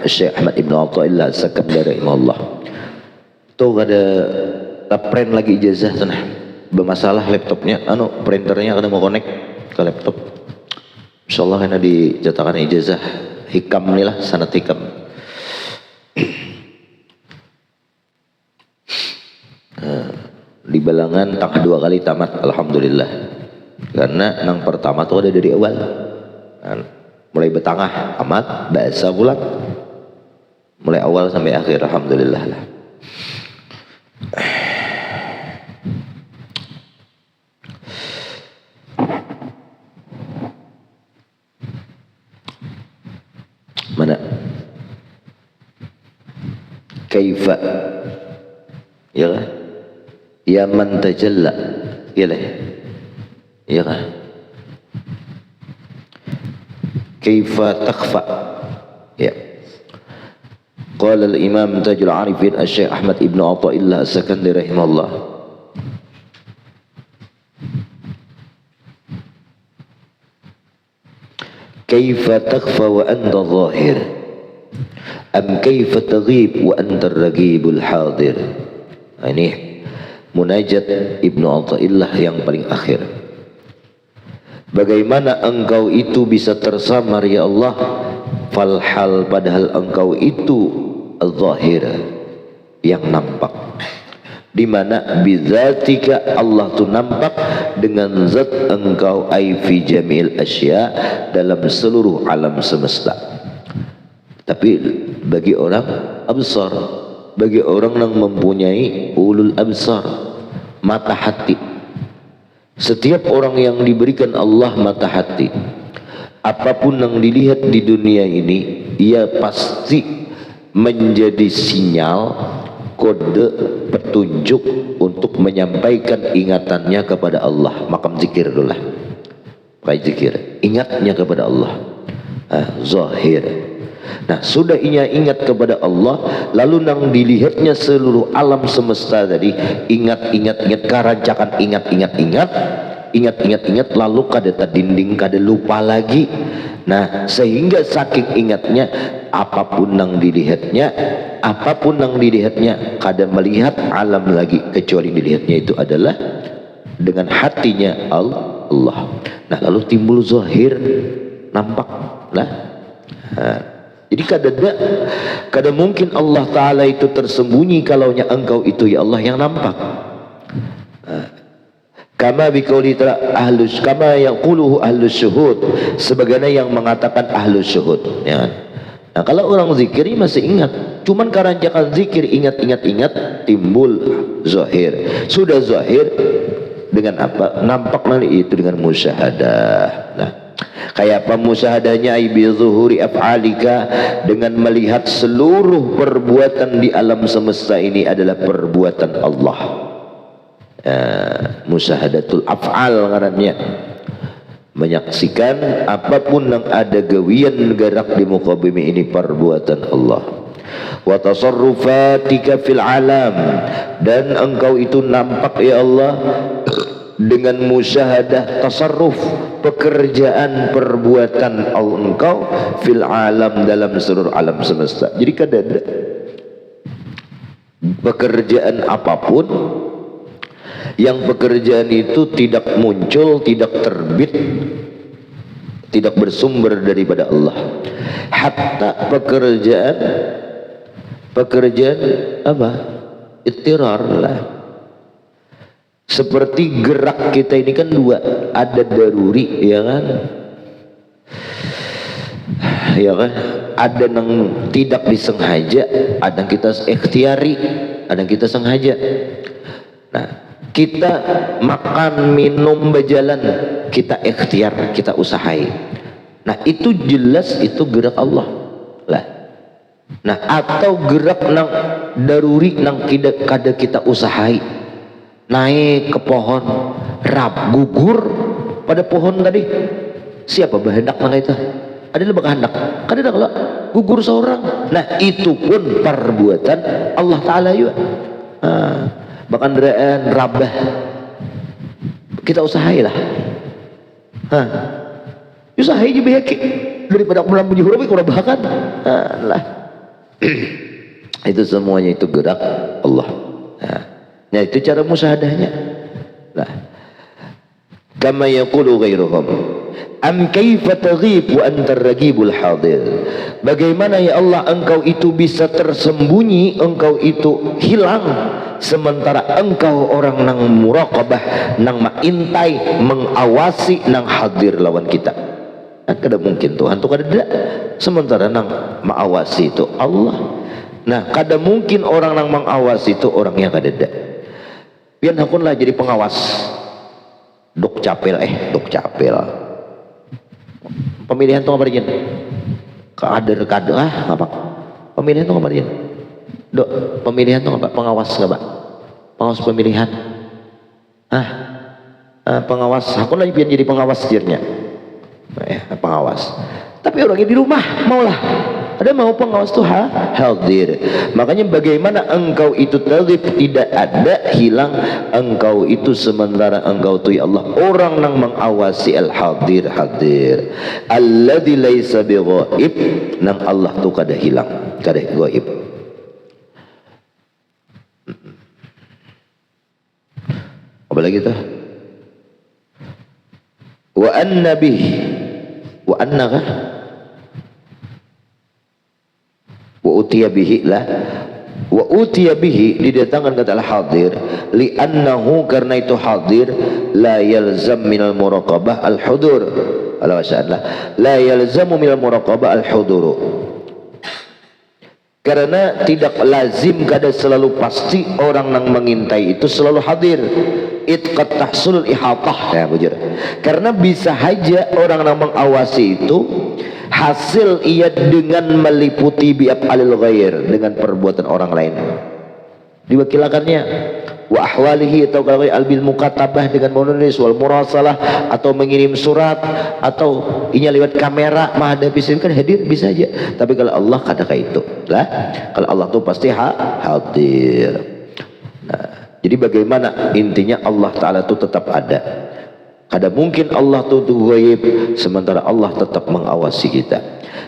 Syekh Ahmad Ibn Athaillah As-Sakandari rahimahullah. Tuh ada print lagi ijazah tuh nah. Bermasalah laptopnya, printernya kada mau connect ke laptop. Insyaallah karena dijatakan ijazah hikam nih lah, sanad hikam. Di Balangan tanggal 2 kali tamat, alhamdulillah. Karena yang pertama tuh ada dari awal. Mulai betangah amat, bahasa pulang. Mulai awal sampai akhir, alhamdulillah lah. Mana? Kaifa? Ya kan? Ya man tajalla. Ya lah. Ya kan? Kaifa takhfa? Ya. Qala al-Imam Tajul Arifin Syekh Ahmad Ibn Athaillah As-Sakandari rahimahullah. Kaifa takhfa wa anta zahir am kaifa taghib wa anta ar-raqibul hadir. Ini munajat Ibnu Athaillah yang paling akhir. Bagaimana engkau itu bisa tersamar ya Allah, falhal padahal engkau itu al-zahir yang nampak, di mana bizatika Allah tu nampak dengan zat engkau ai fi jamil asya, dalam seluruh alam semesta. Tapi bagi orang absar, bagi orang yang mempunyai ulul absar, mata hati, setiap orang yang diberikan Allah mata hati, apapun yang dilihat di dunia ini ia pasti menjadi sinyal, kode, petunjuk untuk menyampaikan ingatannya kepada Allah. Makam zikir dulu lah, pakai zikir, ingatnya kepada Allah. Zahir. Nah sudah ingat kepada Allah, lalu nang dilihatnya seluruh alam semesta tadi, ingat, karancakan ingat, lalu kada terdinding, kada lupa lagi. Nah sehingga saking ingatnya, apapun yang dilihatnya kada melihat alam lagi kecuali dilihatnya itu adalah dengan hatinya Allah. Nah lalu timbul zahir, nampak lah. Jadi kada mungkin Allah Ta'ala itu tersembunyi kalaunya engkau itu ya Allah yang nampak. Kama biqauli ta'ala ahlus, kama yaquluhu ahlus syuhud, sebagaimana yang mengatakan ahlus syuhud ya. Nah kalau orang zikir masih ingat, cuman karancakan zikir ingat timbul zahir. Sudah zahir dengan apa? Nampak nanti itu dengan musyahadah. Nah kayak apa musyahadahnya? Bi zuhuri af'alika, dengan melihat seluruh perbuatan di alam semesta ini adalah perbuatan Allah. Musyahadatul af'al ngarannya, menyaksikan apapun yang ada gawian gerak di muka bumi ini perbuatan Allah. Wa tasarrufatika fil alam, dan engkau itu nampak ya Allah dengan musyahadah tasarruf, pekerjaan perbuatan engkau fil alam, dalam seluruh alam semesta. Jadi kada ada pekerjaan apapun yang pekerjaan itu tidak muncul, tidak terbit, tidak bersumber daripada Allah. Hatta pekerjaan apa? Ittirar lah. Seperti gerak kita ini kan dua, ada daruri ya kan, ada yang tidak disengaja, ada yang kita ikhtiari, ada yang kita sengaja. Nah kita makan minum berjalan, kita ikhtiar, kita usahai. Nah itu jelas itu gerak Allah lah. Nah atau gerak nang daruri nang kada kita usahai, naik ke pohon, gugur pada pohon tadi, siapa berhendak nang itu? Ada berkehendak, kada kalau gugur seorang. Nah itu pun perbuatan Allah Ta'ala juga. Bahkan rabah kita usahailah, usahai je behaki daripada aku melampuji huruf kurang bahkan lah. Itu semuanya itu gerak Allah. Nah itu cara musyahadahnya. Nah, kama yaqulu ghairuhum am kaifa taghib wa anta ragibul hadir. Bagaimana ya Allah engkau itu bisa tersembunyi, engkau itu hilang, sementara engkau orang nang muraqabah, nang maintai, mengawasi, nang hadir lawan kita. Kan kada mungkin Tuhan tuh kada ada, sementara nang mengawasi itu Allah. Nah kada mungkin orang nang mengawasi itu orangnya kada ada. Pian hakun lah jadi pengawas dok capil pemilihan tuh ngapain kader apa pemilihan tuh ngapain dok pemilihan tuh apa pengawas apa pengawas pemilihan pengawas aku lagi pian jadi pengawas jirnya pengawas tapi orangnya di rumah maulah ada mau pengawas tuh hadir. Makanya bagaimana engkau itu tagib tidak ada hilang engkau itu sementara engkau tuh ya Allah orang nang mengawasi al hadir alladzi laisa bighaib nang Allah tuh kada hilang kada gaib. Apa lagi tuh wa anna bih wa annaka wa utiya bihi lah wa utiya bihi didatangkan kata al-hadir li annahu karena itu hadir la yalzam minal muraqabah al-hudur ala masyaallah la yalzamu minal muraqabah al-hudur karena tidak lazim kada selalu pasti orang yang mengintai itu selalu hadir itqat tahsulul ihatah ya bujur karena bisa saja orang yang mengawasi itu hasil ia dengan meliputi biap alil ghair dengan perbuatan orang lain diwakilakannya wa ahwalihi atau kalau albil mukatabah dengan menulis wal murasalah atau mengirim surat atau inya lewat kamera menghadapi kan hadir bisa aja tapi kalau Allah kada kayak itu lah kalau Allah tuh pasti hadir. Nah jadi bagaimana intinya Allah Ta'ala tuh tetap ada. Kada mungkin Allah itu ghaib sementara Allah tetap mengawasi kita.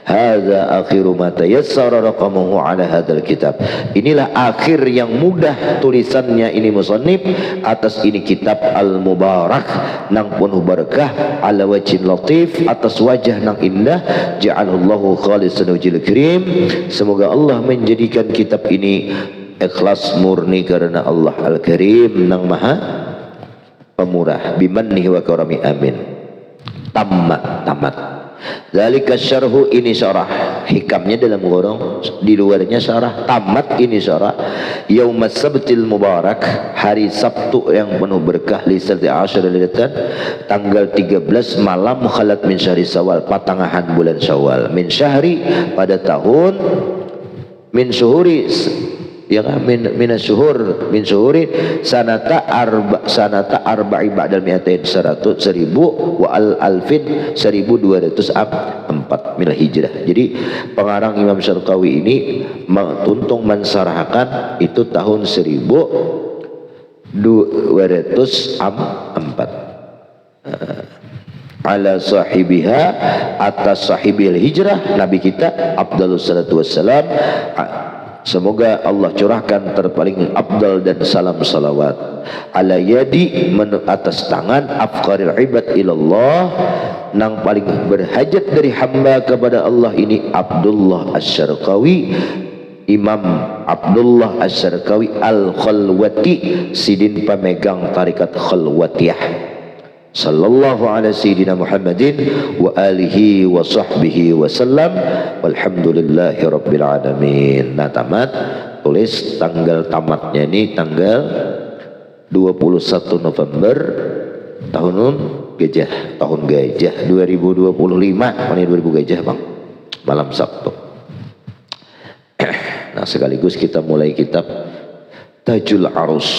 Hadza akhiru ma tayassara raqamuhu ala hadzal kitab. Inilah akhir yang mudah tulisannya ini musannif atas ini kitab al-mubarak nang penuh berkah ala wajhin latif atas wajah nang indah ja'alallahu khalisan wajhil karim. Semoga Allah menjadikan kitab ini ikhlas murni karena Allah al-karim nang maha pemurah bimannihi wa karami amin. Tamat zalika syarhu ini syarah hikamnya dalam gorong di luarnya syarah tamat ini syarah yaumas sabtil mubarak hari Sabtu yang penuh berkah li sati asyara lilatan tanggal 13 malam khalat min syahri Syawal patangahan bulan Syawal min syahri pada tahun min syuhuri ya kan min syuhuri sanata arba'i ba'dal mi'atain 100 wa alfin 1204 mil hijrah. Jadi pengarang Imam Syarqawi ini tuntung mensarahkan itu tahun 1204 ala sahibiha atas sahibil hijrah Nabi kita Abdulus salatu wassalam. Semoga Allah curahkan terpaling abdal dan salam salawat ala yadi atas tangan afqaril ibad ilallah nang paling berhajat dari hamba kepada Allah ini Abdullah Asy-Syarqawi Imam Abdullah Asy-Syarqawi al-Khalwati sidin pemegang tarikat Khalwatiyah sallallahu ala sayyidina Muhammadin wa alihi wa sahbihi wa sallam walhamdulillahi rabbil alamin. Nah tamat tulis tanggal tamatnya ini tanggal 21 November tahun gajah 2025 mana 2000 gajah bang malam Sabtu. Nah sekaligus kita mulai kitab Tajul Arus.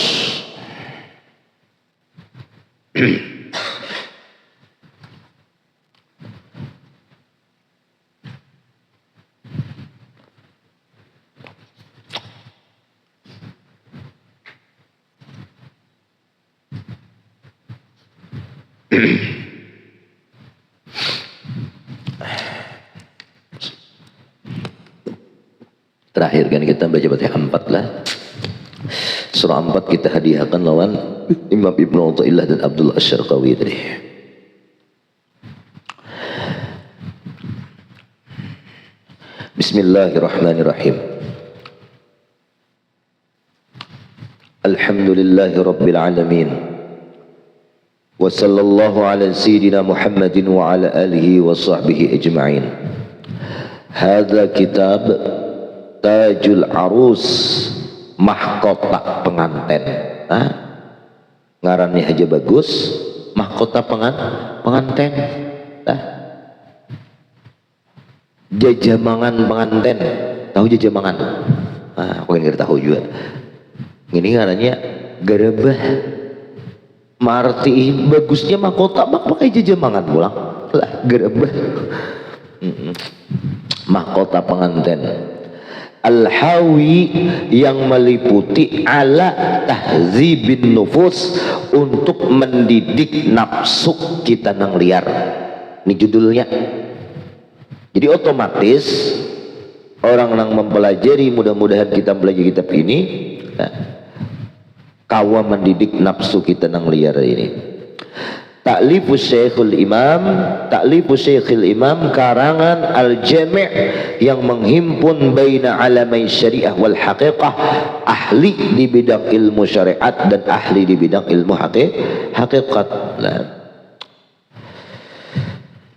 Terakhir kan kita baca Fatihah 4 lah. Surah 4 kita hadiahkan lawan Imam Ibnu Athaillah dan Abdullah Asy-Syarqawi tadi. Bismillahirrahmanirrahim. Alhamdulillahi rabbil alamin. Wa sallallahu ala sayyidina Muhammadin wa ala alihi wa sahbihi ajma'in. Hadza kitab Tajul Arus, mahkota pengantin. Ngarannya aja bagus, mahkota pengantin. Jajamangan pengantin, tahu jajamangan? Aku nggak tahu juga. Ini ngarannya garabah. Marti bagusnya mahkota pakai jajamangan pulang lah, garabah. Mahkota pengantin. Al-Hawi, yang meliputi ala tahzibin nufus, untuk mendidik nafsu kita nang liar. Ini judulnya. Jadi otomatis orang yang mempelajari, mudah-mudahan kita belajar kitab ini, kawa mendidik nafsu kita nang liar ini. Ta'lifu Syekhul Imam, karangan Al-Jami' yang menghimpun baina alamai syariah wal haqiqah, ahli di bidang ilmu syariat dan ahli di bidang ilmu hakikat.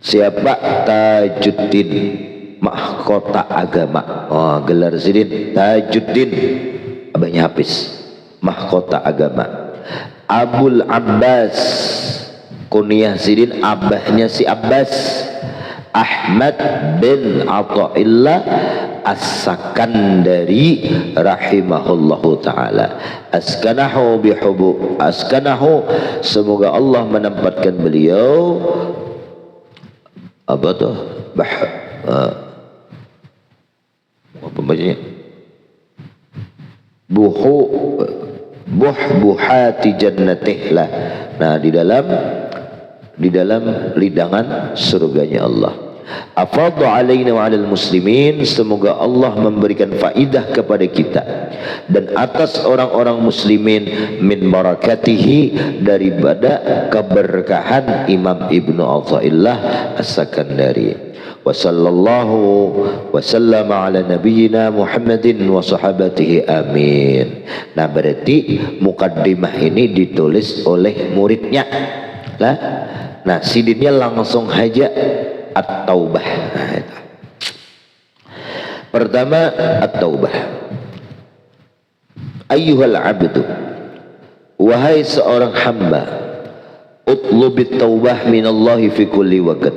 Siapa? Tajuddin, mahkota agama. Gelar sidin Tajuddin, abahnya Hafiz, mahkota agama. Abul Abbas, kunyah sidin abahnya si Abbas, Ahmad bin Athaillah As-Sakandari rahimahullahu ta'ala. Askanahu bihubu, askanahu, semoga Allah menempatkan beliau apa tuh? Apa bacanya? Buhati jannatih lah. Nah, di dalam lidangan surganya Allah. Afadha alaina wa alal muslimin, semoga Allah memberikan faidah kepada kita dan atas orang-orang muslimin min barakatihi, daripada keberkahan Imam Ibnu Athaillah As-Sakandari. Wa sallallahu wa sallama ala nabiyyina Muhammadin wa sahabatihi, amin. Nah, berarti mukaddimah ini ditulis oleh muridnya lah. Nah, sidinnya langsung aja At-Taubah. Pertama, At-Taubah. Ayyuhal abdu, wahai seorang hamba, utlubit taubah minallahi fi kulli waqt.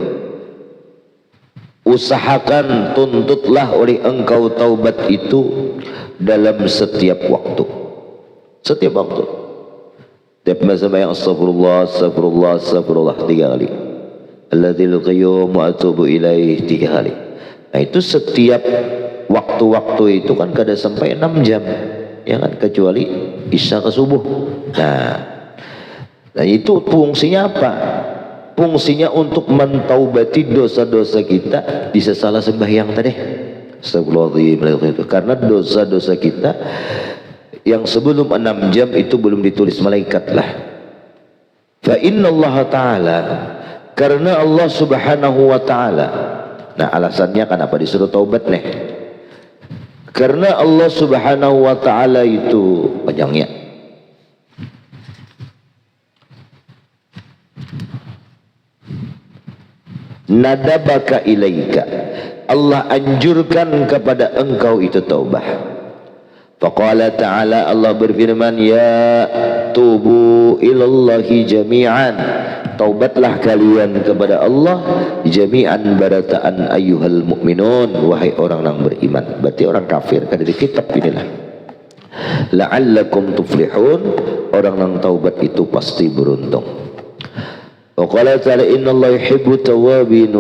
Usahakan, tuntutlah oleh engkau taubat itu dalam setiap waktu. Setiap waktu. Tiap masa yang astagfirullah, astagfirullah, astagfirullah 3 kali. Alladzil qayyum wa atubu ilaih 3 kali. Nah, itu setiap waktu-waktu itu kan kada sampai 6 jam, ya kan, kecuali isya ke subuh. Nah, itu fungsinya apa? Fungsinya untuk mentaubati dosa-dosa kita di sesala sembahyang tadi. Astagfirullahaladzim. Karena dosa-dosa kita yang sebelum 6 jam itu belum ditulis malaikat lah. Fa inna Allah ta'ala, karena Allah subhanahu wa ta'ala. Nah, alasannya kenapa disuruh taubat nih? Karena Allah subhanahu wa ta'ala itu panjangnya, nadabaka ilaika, Allah anjurkan kepada engkau itu taubah. Faqala ta'ala, Allah berfirman, ya tubu ilallahi jami'an, taubatlah kalian kepada Allah jami'an barataan ayyuhal mu'minun, wahai orang yang beriman. Berarti orang kafir kan di kitab inilah. La'allakum tuflihun, orang yang taubat itu pasti beruntung. Wa qala ta'ala innallaha yuhibbut tawwabin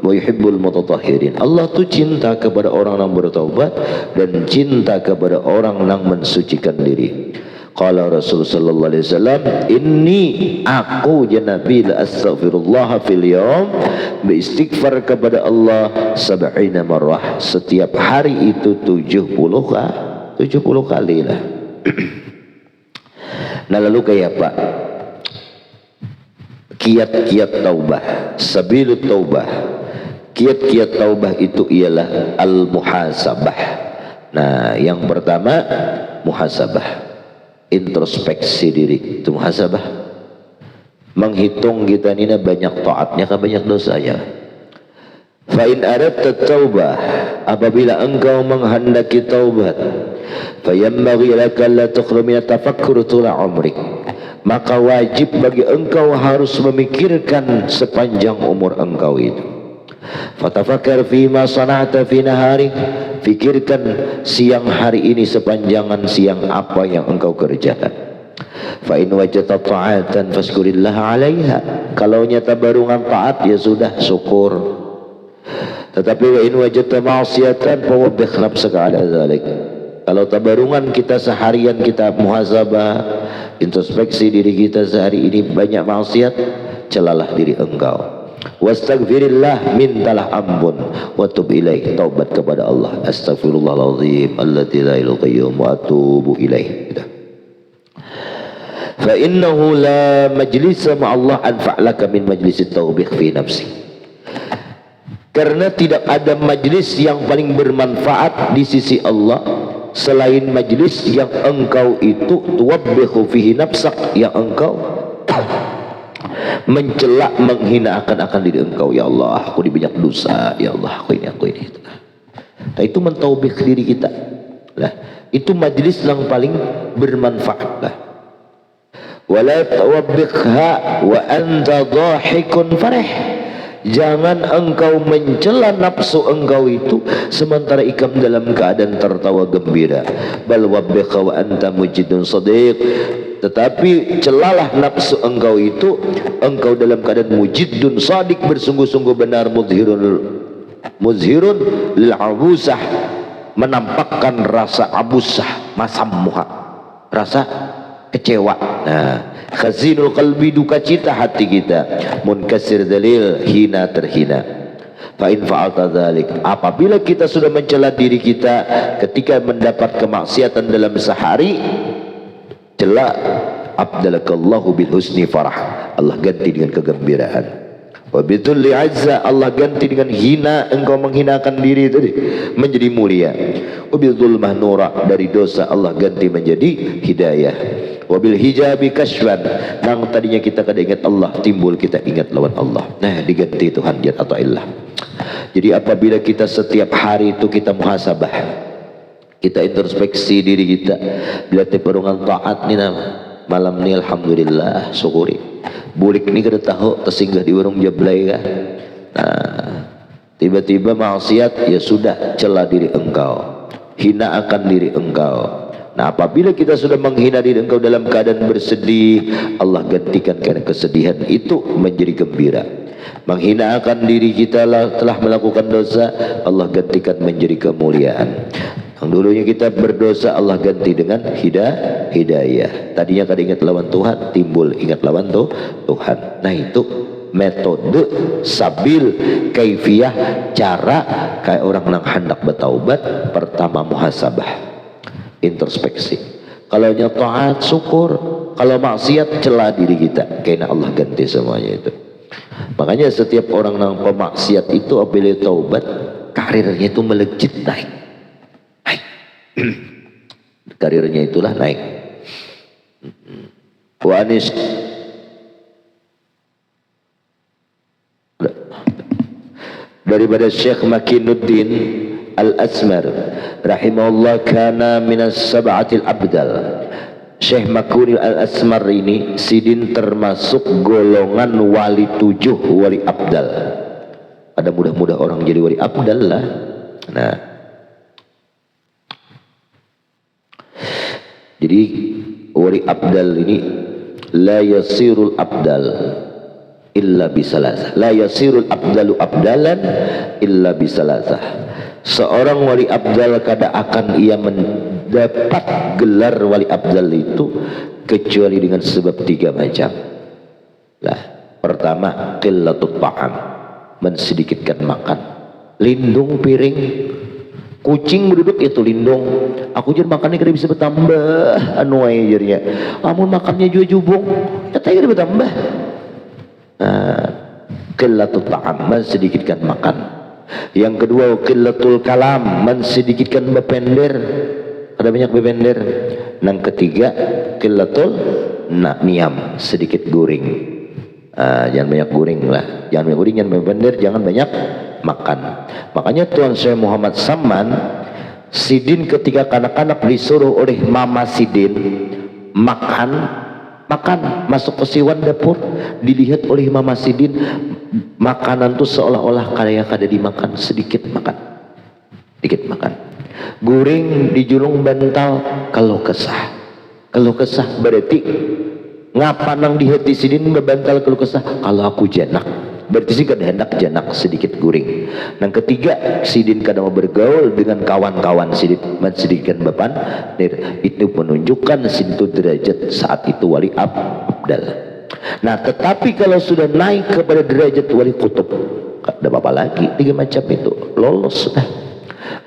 wa yuhibbul mutatahhirin. Allah tuh cinta kepada orang yang bertaubat dan cinta kepada orang yang mensucikan diri. Qala Rasul sallallahu alaihi wasallam, inni aku ya Nabi la astaghfirullah fil yaum, beristighfar kepada Allah 70 marrah, setiap hari itu 70 kali lah. Nah lalu kayak apa kiat-kiat taubah, sabilut taubah? Kiat-kiat taubah itu ialah al-muhasabah. Nah yang pertama muhasabah, introspeksi diri, itu muhasabah. Menghitung kita ini banyak taatnya ke banyak dosanya. Fa in aradta taubah, apabila engkau menghendaki taubat, fa yanbaghi laka la tukhru min tafakkur tula umrik, maka wajib bagi engkau harus memikirkan sepanjang umur engkau itu. Fatafakkar fima sana'ta fi naharik, fikirkan siang hari ini sepanjangan siang apa yang engkau kerjakan. Fa in wajadta ta'atan fashkurillah 'alaiha, kalau nyata barungan taat ya sudah syukur. Tetapi wa in wajadta ma'siyatan fawabbih nafsaka 'ala dzalik, kalau tabarungan kita seharian kita muhasabah, introspeksi diri kita sehari ini banyak maksiat, celalah diri engkau. Wastaghfirillah, mintalah ampun, wa tub ilaih, taubat kepada Allah. Astaghfirullahaladzim allati la ilaha qayyum wa atubu ilaih. Fa innahu la majlisa ma'allah anfa'laka min majlisit taubih fi nafsi, karena tidak ada majlis yang paling bermanfaat di sisi Allah selain majlis yang engkau itu tuwabbihu fihi nafsak, yang engkau mencela, menghina akan diri engkau. Ya Allah, aku di banyak dosa, ya Allah aku ini. Nah itu mentaubih diri kita lah, itu majlis yang paling bermanfaat lah. Wala tawabbihha wa anta dhahikun farih, jangan engkau mencela nafsu engkau itu sementara ikam dalam keadaan tertawa gembira. Bal wabbikha wa anta mujidun sadiq, tetapi celalah nafsu engkau itu engkau dalam keadaan mujidun sadiq, bersungguh-sungguh benar, muzhirun lil abusah, menampakkan rasa abusah, masam muha, rasa kecewa. Nah, khazinul qalbi, duka cita hati kita, munkasir dalil, hina terhina. Fa in fa'alta dzalik, apabila kita sudah mencela diri kita ketika mendapat kemaksiatan dalam sehari, cela, abdalakallahu bil husni farah, Allah ganti dengan kegembiraan. Wa bidulli azza, Allah ganti dengan hina, engkau menghinakan diri tadi menjadi mulia. Wa bidzulmah nura, dari dosa Allah ganti menjadi hidayah. Wabil hijabi kashfan, nang tadinya kita kada ingat Allah, timbul kita ingat lawan Allah. Nah diganti Tuhan jat atau illah. Jadi apabila kita setiap hari itu kita muhasabah, kita introspeksi diri kita, bila perungan taat ni nama malam ni alhamdulillah syukuri, bulik ni kada tahu tersinggah di warung jablay kan. Nah tiba-tiba maksiat, ya sudah, cela diri engkau, hina akan diri engkau. Nah apabila kita sudah menghina diri engkau dalam keadaan bersedih, Allah gantikan karena kesedihan itu menjadi gembira. Menghina akan diri kita telah melakukan dosa, Allah gantikan menjadi kemuliaan. Yang dulunya kita berdosa, Allah ganti dengan hidayah. Tadinya kada ingat lawan Tuhan, timbul ingat lawan Tuhan. Nah itu metode, sabil, kaifiyah, cara kayak orang yang hendak bertaubat. Pertama muhasabah, introspeksi. Kalau taat syukur, kalau maksiat celah diri kita, karena Allah ganti semuanya itu. Makanya setiap orang yang pemaksiat itu apabila taubat, karirnya itu melejit naik. Karirnya itulah naik. Wa anis daripada Syekh Makinuddin Al-Asmar rahimahullah, kana minas sab'atil abdal. Syekh Makinuddin Al-Asmar ini sidin termasuk golongan wali 7, wali abdal. Ada mudah-mudah orang jadi wali abdal lah. Nah jadi wali abdal ini la yasirul abdal illa bisalasah, la yasirul abdalu abdalan illa bisalasah. Seorang wali abdal kada akan ia dapat gelar wali abdal itu kecuali dengan sebab 3 macam. Lah, pertama qillatul ta'am, mensedikitkan makan. Lindung piring, kucing berduduk itu lindung. Aku jadi makannya kada bisa bertambah anu ajarnya. Amun makannya juga jubung, ya tadi kada bertambah. Qillatul ta'am, mensedikitkan makan. Yang kedua qillatul kalam, mensedikitkan bepender, ada banyak bepender. Yang ketiga qillatul niam, sedikit guring. Jangan banyak guring lah, jangan banyak guring, jangan banyak bepender, jangan banyak makan. Makanya Tuan Syekh Muhammad Saman Sidin ketika kanak-kanak disuruh oleh Mama Sidin makan, masuk ke siwan dapur, dilihat oleh Mama Sidin makanan tuh seolah-olah kayak kada dimakan, sedikit makan, guring dijulung bantal. Kalau kesah berarti ngapa nang di hati Sidin bebantal kalau kesah, kalau aku janak berarti sih kada hendak janak, sedikit guring. Yang ketiga Sidin kada mau bergaul dengan kawan-kawan Sidin, mensedikitkan beban. Itu menunjukkan sintu derajat saat itu wali abdal. Nah tetapi kalau sudah naik kepada derajat wali kutub, ada apa lagi, 3 macam itu lolos sudah.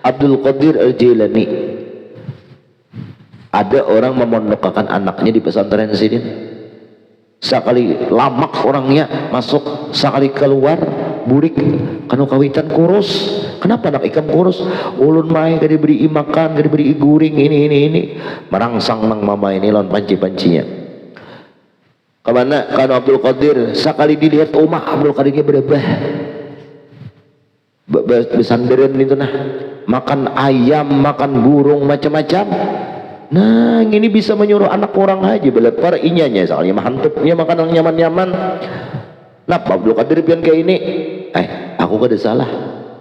Abdul Qadir Al-Jilani, ada orang memondokkan anaknya di pesantren Sidin. Sekali lamak orangnya masuk, sekali keluar burik kanu kawitan kurus. Kenapa anak ikam kurus? Ulun mai kada diberi makan, kada diberi guring, ini merangsang nang mama ini lawan panci-pancinya. Kemana kan Abdul Qadir sekali dilihat rumah Abdul Qadirnya berubah, besandaran itu nah, makan ayam, makan burung, macam-macam. Nah ini bisa menyuruh anak orang aja belepar inyanya, soalnya mahantupnya makan yang nyaman-nyaman. Nah Abdul Qadir pian kayak ini, aku kada salah,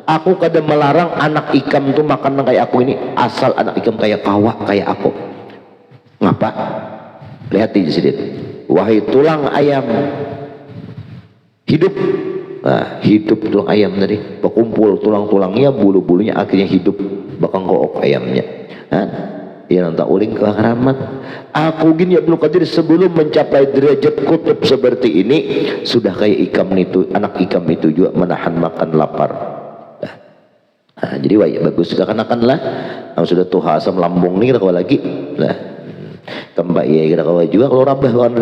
aku kada melarang anak ikam tuh makan kayak aku ini, asal anak ikam kayak kawa kayak aku. Ngapa? Lihat di sini, wahai tulang ayam hidup. Nah, hidup tulang ayam tadi, berkumpul tulang-tulangnya, bulu-bulunya akhirnya hidup, bakang kook ayamnya. Nah, ya tak uling ke keramat. Aku gini Abdul Qadir sebelum mencapai derajat kutub seperti ini sudah kayak ikam itu, anak ikam itu juga menahan makan lapar. Nah, jadi wah, ya bagus kekanakan lah. Nah, sudah tuh asam lambung nih kita kawal lagi lah. Kembali ya kita kawal juga kalau rabah kawan.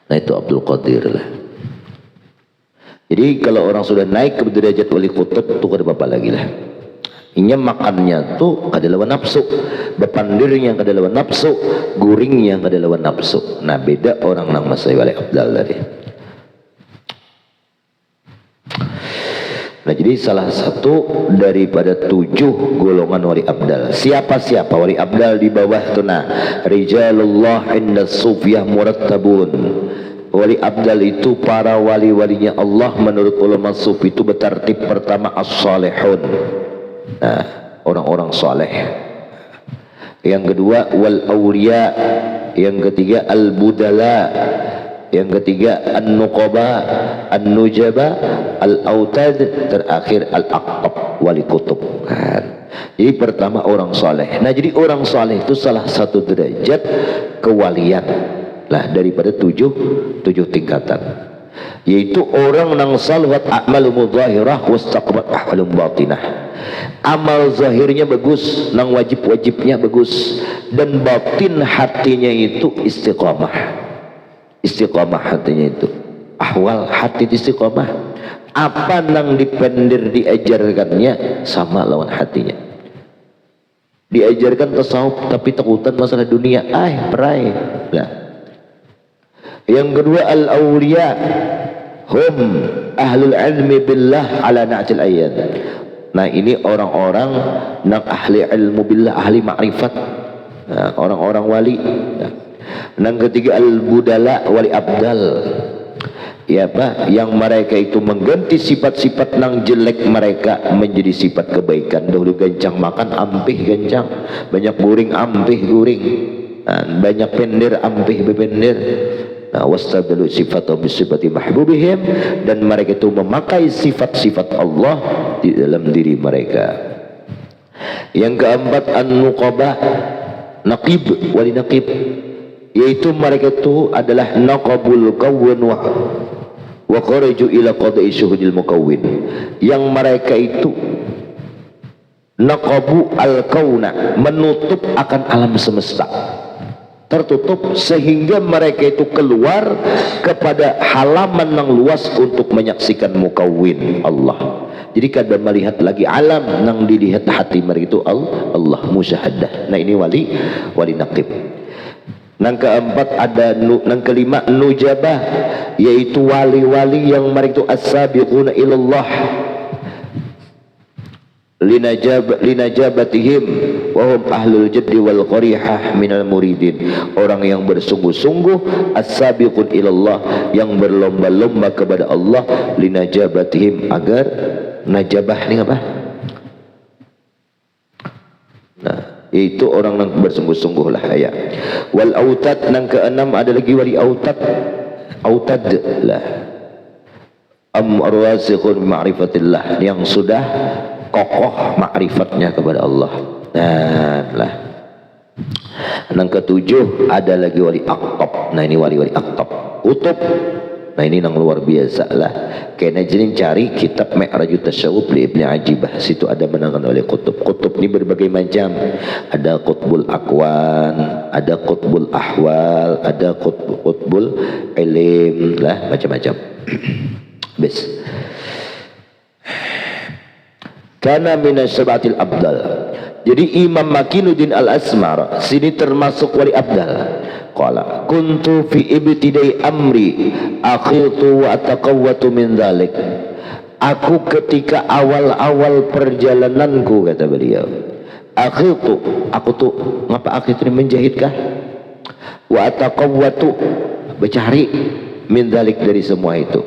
Nah itu Abdul Qadir lah. Jadi kalau orang sudah naik ke derajat wali kutub tuh kada apa-apa lagi lah. Inya makannya tuh kada lawan nafsu, bepandirnya kada lawan nafsu, guringnya kada lawan nafsu. Nah beda orang nang masai wali abdal tadi. Nah jadi salah satu daripada 7 golongan wali abdal. Siapa wali abdal di bawah itu? Nah, rijalullah inda sufiyah murattabun. Wali abdal itu para wali-walinya Allah menurut ulama sufi itu bertartib. Pertama as-salihun, nah orang-orang saleh. Yang kedua wal awliya, yang ketiga al budala, yang ketiga an-nuqaba, an-nujaba, al-autad, terakhir al-aqtab, wali kutub. Jadi pertama orang saleh. Nah jadi orang saleh itu salah satu derajat kewalian lah daripada 7 tingkatan, yaitu orang nang salwat a'malu mudhahirah wastaqbat ahwalum batinah. Amal zahirnya bagus, nang wajib-wajibnya bagus, dan batin hatinya itu istiqamah hatinya itu, ahwal hati istiqamah. Apa nang dipendir diajarkannya sama lawan hatinya. Diajarkan tasawuf tapi takutan masalah dunia, perai nah. Yang kedua al-awliya hum ahlul ilmi billah ala na'til ayat. Nah ini orang-orang nang ahli ilmu billah, ahli ma'rifat, nah, orang-orang wali. Nah, yang ketiga al-budala, wali abdal, ya Pak, yang mereka itu mengganti sifat-sifat nang jelek mereka menjadi sifat kebaikan. Dahulu gancang makan, ampih gancang, banyak guring, ampih guring, nah, banyak pender, ampih bepender. Nah, wastabdalu sifatu bisifati mahbubihim, dan mereka itu memakai sifat-sifat Allah di dalam diri mereka. Yang keempat, an-nuqabah, naqib wali naqib, yaitu mereka itu adalah naqabul kawwin wa kharaju ila qada'i syuhudil mukawwin, yang mereka itu naqabu al-kauna, menutup akan alam semesta, tertutup sehingga mereka itu keluar kepada halaman yang luas untuk menyaksikan mukawwin Allah. Jadi kada melihat lagi alam nang dilihat hati mereka itu Allah musyahadah. Nah ini wali naqib. Nang keempat ada nang kelima nujabah, yaitu wali-wali yang mereka itu as-sabiquna ilallah linajabatihim wa hum ahlul jaddi wal qarihah minal muridin, orang yang bersungguh-sungguh as-sabiqun ilallah, yang berlomba-lomba kepada Allah, linajabatihim, agar najabah ni apa? Nah, yaitu orang yang bersungguh-sungguh lah ya. Wal autad, nang keenam ada lagi wali autad lah, ar-rasikhun ma'rifatillah, yang sudah kokoh ma'rifatnya kepada Allah. Nah, yang ketujuh ada lagi wali aqtab. Nah ini wali aqtab, kutub. Nah ini yang luar biasa lah. Kena jadi cari kitab Mi'rajut Tasyawuf li Ibnu Ajibah, situ ada menangan oleh kutub. Kutub ini berbagai macam, ada qutbul akwan, ada qutbul ahwal, ada qutbul ilim lah, macam-macam. Bes. Karena minas sabatil abdal. Jadi Imam Makinuddin Al-Asmar sini termasuk wali abdal. Qala kuntu fi ibtidai amri akhiltu wa ataqawwatu min dhalik. Aku ketika awal-awal perjalananku, kata beliau, akhiltu, aku tuh ngapa akhiltu, menjahitkah, wa ataqawwatu, bercari, min dhalik, dari semua itu.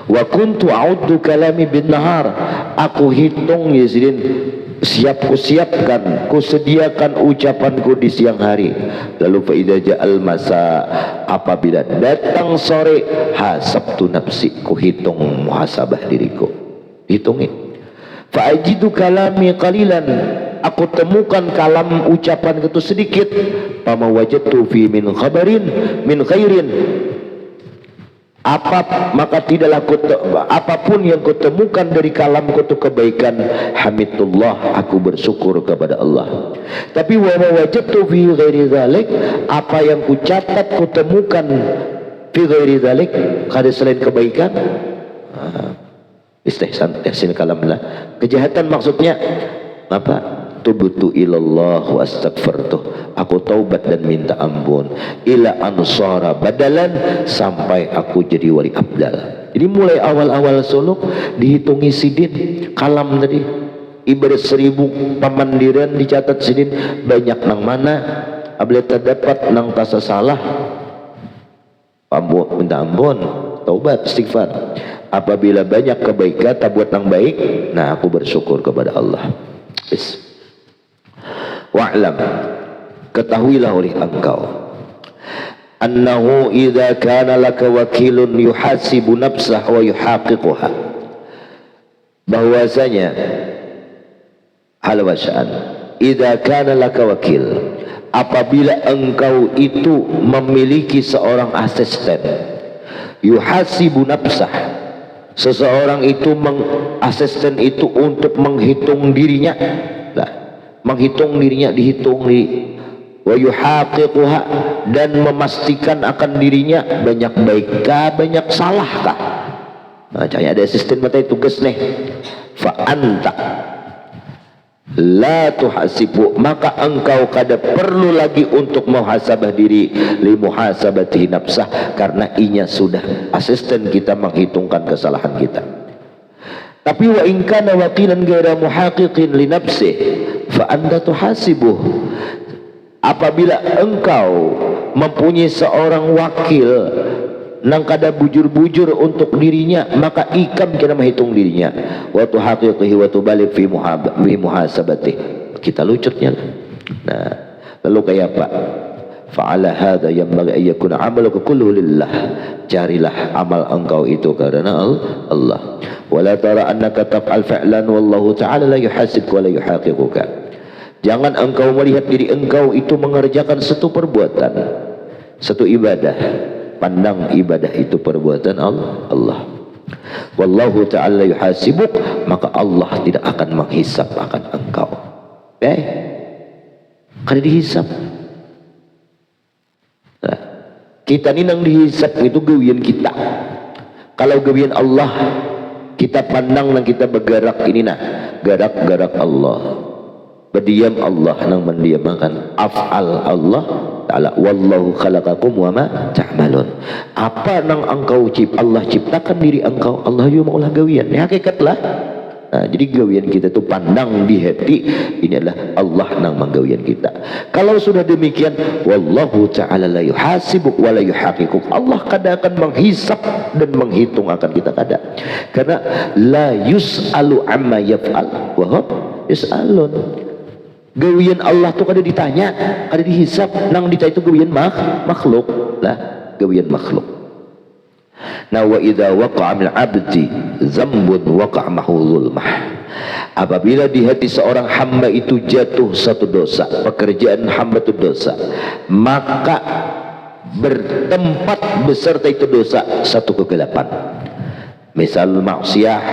Wa kuntu a'uddu kalami bin nahar, aku hitung Yazidin, siapkan, kusediakan ucapanku di siang hari. Lalu fa idza ja'al masa, apabila datang sore, hasabtu nafsi, ku hitung muhasabah diriku, hitungin. Fa ajidu kalami qalilan, aku temukan kalam ucapan itu sedikit. Pama wajadtu fi min khabarin min khairin, maka tidaklah apapun yang kutemukan dari kalamku itu kebaikan, hamidullah, aku bersyukur kepada Allah. Tapi wa wajadtu fi ghairi dzalik, apa yang kucatat kutemukan fi ghairi dzalik, kada selain kebaikan, istihsan ihsan kalamlah, kejahatan maksudnya apa? Tubtu ilallah wa astaghfartuh, aku taubat dan minta ampun, ila ansara badalan, sampai aku jadi wali abdal. Jadi mulai awal-awal suluk dihitungi sidin kalam tadi, ibarat 1000 pemandiran dicatat sidin, banyak nang mana apabila terdapat nang tasa salah, ampun, minta ampun, taubat, istighfar. Apabila banyak kebaikan, tabuat nang baik, nah aku bersyukur kepada Allah. Bis. Wa'lam, ketahuilah oleh engkau, annahu idza kana laka wakilun yuhasibu nafsah wa yuhaqiquha, bahwasanya hal wasya'an, idza kana laka wakil, apabila engkau itu memiliki seorang asisten, yuhasibu nafsah, seseorang itu asisten itu untuk menghitung dirinya, menghitung dirinya, dihitung wa yuhaqiquha, dan memastikan akan dirinya banyak baikkah, banyak salahkah. Nah, cari ada asisten mata tugas nih. Fa anta la tuhasibu, maka engkau kada perlu lagi untuk muhasabah diri, li muhasabati nafsah, karena inya sudah asisten kita menghitungkan kesalahan kita. Tapi wa in kana wakilan ghaira muhaqiqin li nafsihi fa anta tuhasibuh, apabila engkau mempunyai seorang wakil nang kada bujur-bujur untuk dirinya, maka ikam kena menghitung dirinya, wa tuhaqiqihi wa tubalik fi muhasabati, kita lucutnya lah. Nah, lalu kayak apa? Fa'ala hadha yanbaghi an yakuna 'amaluka kulluhu lillah, carilah amal engkau itu karena Allah. wala tara annaka taf'al fa'lan wallahu ta'ala la yuhasib wa la yuhaqiquka. Jangan engkau melihat diri engkau itu mengerjakan satu perbuatan, satu ibadah. Pandang ibadah itu perbuatan Allah. Wallahu ta'ala yuhasibuk, maka Allah tidak akan menghisap akan engkau. Kada dihisap. Nah, kita ni nang dihisap itu gawian kita. Kalau gawian Allah, kita pandang nang kita bergerak ini nah, gerak-gerak Allah. Berdiam Allah nang mendiamakan af'al Allah ta'ala. Wallahu khalaqakum wa ma ta'malun. Apa nang engkau Allah ciptakan diri engkau, Allah juga maulah gawian. Ini hakikatlah. Nah, jadi gawian kita tu pandang di hati, ini adalah Allah nang menggawian kita. Kalau sudah demikian, wallahu ta'ala la yuhasibuk wa la yuhaqiquk. Allah kada akan menghisap dan menghitung akan kita kada. Karena la yus'alu amma yaf'al wa hum yus'alun. Gawian Allah tu kada ditanya, kada dihisap. Nang ditanya itu gawian makhluk lah, gawian makhluk. Nah, wa idza waqa'a min 'abdi dzambun waqa'a mahu zulmah. Apabila di hati seorang hamba itu jatuh satu dosa, pekerjaan hamba itu dosa, maka bertempat beserta itu dosa satu kegelapan. Misal maksiat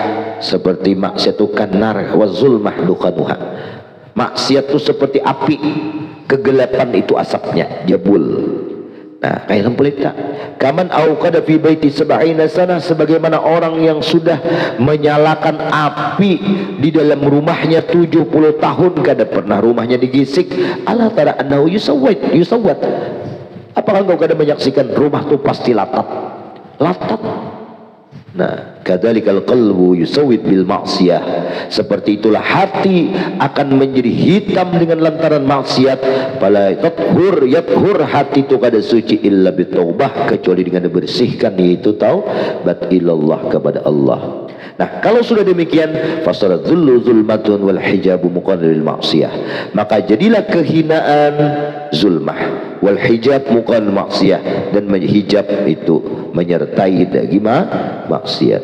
seperti maksiat kanar wa zulmah dukanuha. Maksiat itu seperti api, kegelapan itu asapnya, jabul. Nah, kayak lempelita. Kaman auqada fi baiti sab'ina sana, sebagaimana orang yang sudah menyalakan api di dalam rumahnya 70 tahun kada pernah rumahnya digisik. Ala tara annahu yusawwat. Apakah engkau kada menyaksikan rumah itu pasti latat? Nah, kadzalikal qalbu yusawwid bil ma'siyah. Seperti itulah hati akan menjadi hitam dengan lantaran maksiat. Fala yathur hati itu kada suci illa bitaubah, kecuali dengan dibersihkan, yaitu taubat ilallah kepada Allah. Nah, kalau sudah demikian, fasarat dzullu zulmatun wal hijabu muqarriril ma'siyah, maka jadilah kehinaan zulmah, wal hijab muqarrir maksiyah, dan hijab itu menyertai dari maksiat.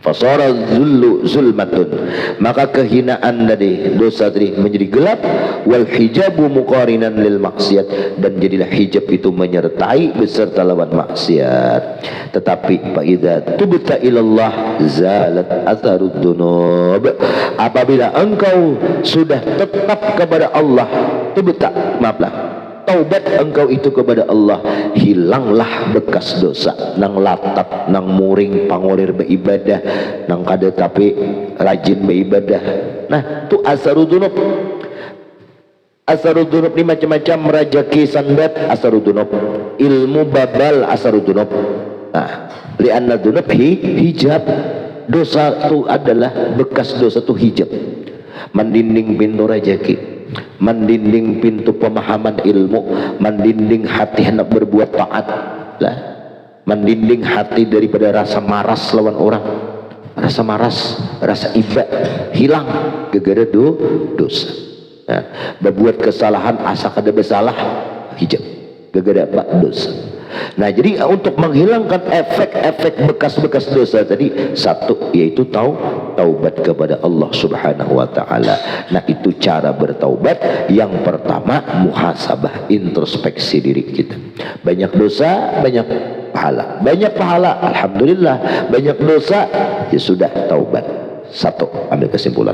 Fasara zullu zulmatun, maka kehinaan dari dosa tadi menjadi gelap, wal hijabu muqarinan lil maksiat, dan jadilah hijab itu menyertai beserta lawan maksiat. Tetapi fa idza tubta ilallah zalat atharud dunub, apabila engkau sudah tetap kepada Allah, taubat engkau itu kepada Allah, hilanglah bekas dosa. Nang latap, nang muring pangorir beribadah, nang kada tapi rajin beribadah. Nah, tu asarudunub. Asarudunub ni macam-macam, rajaki sandat asarudunub, ilmu babal asarudunub. Nah, lianna dunub hijab. Dosa itu adalah bekas dosa itu hijab, mendinding pintu rajaki, mendinding pintu pemahaman ilmu, mendinding hati hendak berbuat taat lah, mendinding hati daripada rasa maras lawan orang, rasa maras, rasa iba hilang gegara dosa. Nah, berbuat kesalahan asa kada bersalah, hijab gegara dosa. Nah, jadi untuk menghilangkan efek-efek bekas-bekas dosa tadi, satu yaitu taubat kepada Allah Subhanahu wa taala. Nah, itu cara bertaubat. Yang pertama, muhasabah, introspeksi diri kita. Banyak dosa, banyak pahala. Banyak pahala, alhamdulillah. Banyak dosa, ya sudah taubat. Satu, ambil kesimpulan.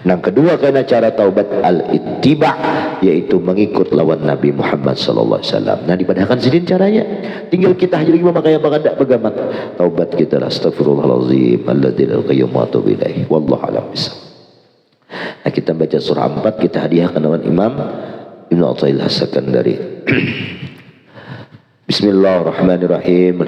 Yang kedua, karena cara taubat al-ittiba, yaitu mengikut lawan Nabi Muhammad sallallahu alaihi wasallam. Nah, dipadahkan sidin caranya. Tinggal kita aja lagi memakai apa kada begamat. Taubat kita, astagfirullahalazim alladzi la qayyum wa atubu ilaih. Wallahu a'lam bissawab. Nah, kita baca surah 4, kita hadiahkan lawan Imam Ibnu Athaillah Sakandari. Bismillahirrahmanirrahim.